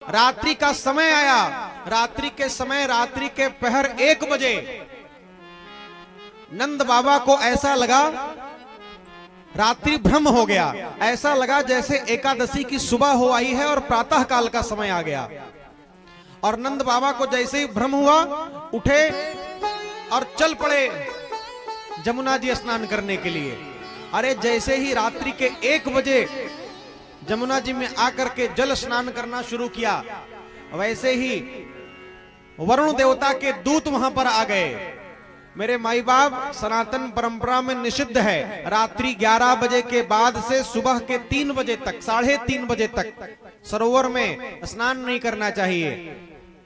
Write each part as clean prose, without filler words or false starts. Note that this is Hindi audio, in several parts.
रात्रि का समय आया। रात्रि के समय, रात्रि के पहर 1 बजे नंद बाबा को ऐसा लगा, रात्रि भ्रम हो गया। ऐसा लगा जैसे एकादशी की सुबह हो आई है और प्रातः काल का समय आ गया। और नंद बाबा को जैसे ही भ्रम हुआ, उठे और चल पड़े जमुना जी स्नान करने के लिए। अरे जैसे ही रात्रि के 1 बजे जमुना जी में आकर के जल स्नान करना शुरू किया, वैसे ही वरुण देवता के दूत वहां पर आ गए। मेरे माई बाप, सनातन परंपरा में निषिद्ध है रात्रि 11 बजे के बाद से सुबह के 3 बजे तक, 3:30 बजे तक सरोवर में स्नान नहीं करना चाहिए।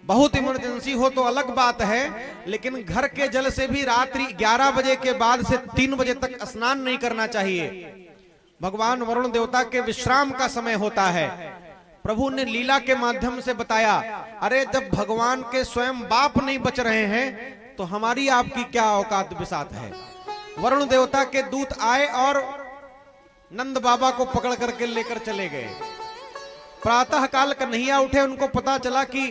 बहुत इमरजेंसी हो तो अलग बात है, लेकिन घर के जल से भी रात्रि 11 बजे के बाद से 3 बजे तक स्नान नहीं करना चाहिए। भगवान वरुण देवता के विश्राम का समय होता है। प्रभु ने लीला के माध्यम से बताया, अरे जब भगवान के स्वयं बाप नहीं बच रहे हैं तो हमारी आपकी क्या औकात बिसात है। वरुण देवता के दूत आए और नंद बाबा को पकड़ करके लेकर चले गए। प्रातः काल कन्हैया उठे, उनको पता चला कि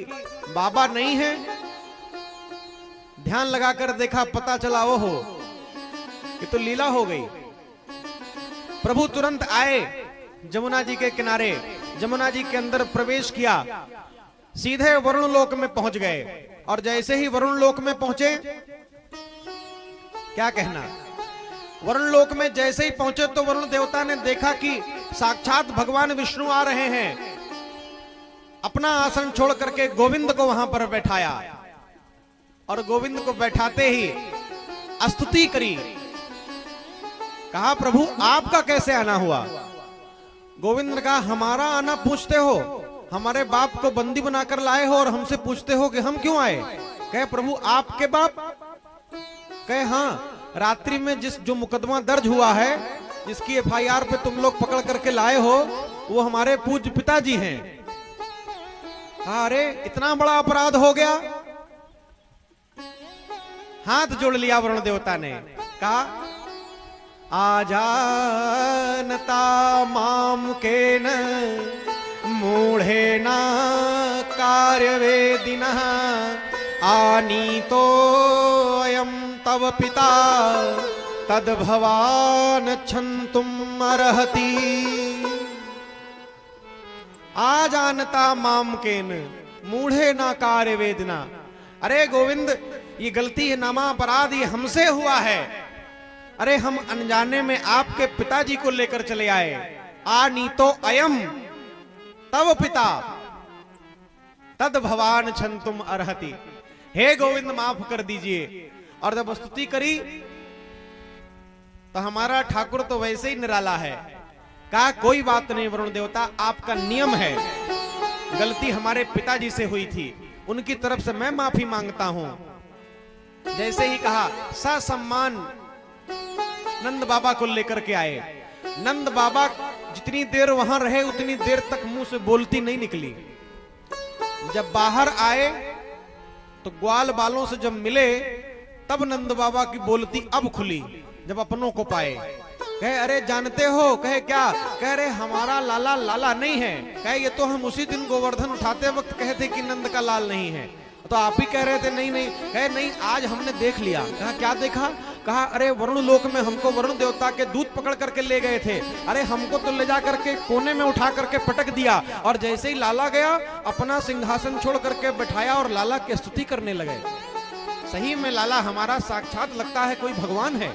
बाबा नहीं है। ध्यान लगाकर देखा, पता चला ओहो ये तो लीला हो गई। प्रभु तुरंत आए जमुना जी के किनारे, जमुना जी के अंदर प्रवेश किया, सीधे वरुण लोक में पहुंच गए। और जैसे ही वरुण लोक में पहुंचे, क्या कहना, वरुण लोक में जैसे ही पहुंचे तो वरुण देवता ने देखा कि साक्षात भगवान विष्णु आ रहे हैं। अपना आसन छोड़ करके गोविंद को वहां पर बैठाया और गोविंद को बैठाते ही स्तुति करी। कहा, प्रभु आपका कैसे आना हुआ? गोविंद ने कहा, हमारा आना पूछते हो? हमारे बाप को बंदी बनाकर लाए हो और हमसे पूछते हो कि हम क्यों आए? कहे, प्रभु आपके बाप? कहे, हाँ, रात्रि में जो मुकदमा दर्ज हुआ है, जिसकी FIR पे तुम लोग पकड़ करके लाए हो, वो हमारे पूज्य पिताजी हैं। कहा, अरे इतना बड़ा अपराध हो गया? हाथ जोड़ लिया वरुण देवता ने, कहा, आजानता माम केन मूढ़ेन कार्यवेदिनः आनीतो अयं तव पिता तद्भवान क्षन्तुम् अर्हति। आजानता माम केन मूढ़ेन कार्यवेदिना। अरे गोविंद, ये गलती है, नामा अपराध ये हमसे हुआ है। अरे हम अनजाने में आपके पिताजी को लेकर चले आए। आनीतो अयम तव पिता तद भवान क्षन्तुम् अर्हति। हे गोविंद, माफ कर दीजिए। और जब स्तुति करी तो हमारा ठाकुर तो वैसे ही निराला है। कहा, कोई बात नहीं वरुण देवता, आपका नियम है, गलती हमारे पिताजी से हुई थी, उनकी तरफ से मैं माफी मांगता हूं। जैसे ही कहा, ससम्मान नंद बाबा को लेकर के आए। नंद बाबा जितनी देर वहां रहे उतनी देर तक मुंह से बोलती नहीं निकली। जब बाहर आए तो ग्वाल बालों से जब मिले तब नंद बाबा की बोलती अब खुली, जब अपनों को पाए। कहे, अरे जानते हो? कहे, क्या? कह रहे, हमारा लाला लाला नहीं है। कहे, ये तो हम उसी दिन गोवर्धन उठाते वक्त कहे थे कि नंद का लाल नहीं है, तो आप ही कह रहे थे नहीं नहीं। कहे, नहीं, आज हमने देख लिया। कहा, क्या देखा? कहा, अरे वरुण लोक में हमको वरुण देवता के दूत पकड़ करके ले गए थे। अरे हमको तो ले जा करके कोने में उठा करके पटक दिया, और जैसे ही लाला गया अपना सिंहासन छोड़ करके बैठाया और लाला की स्तुति करने लगे। सही में लाला हमारा साक्षात लगता है कोई भगवान है।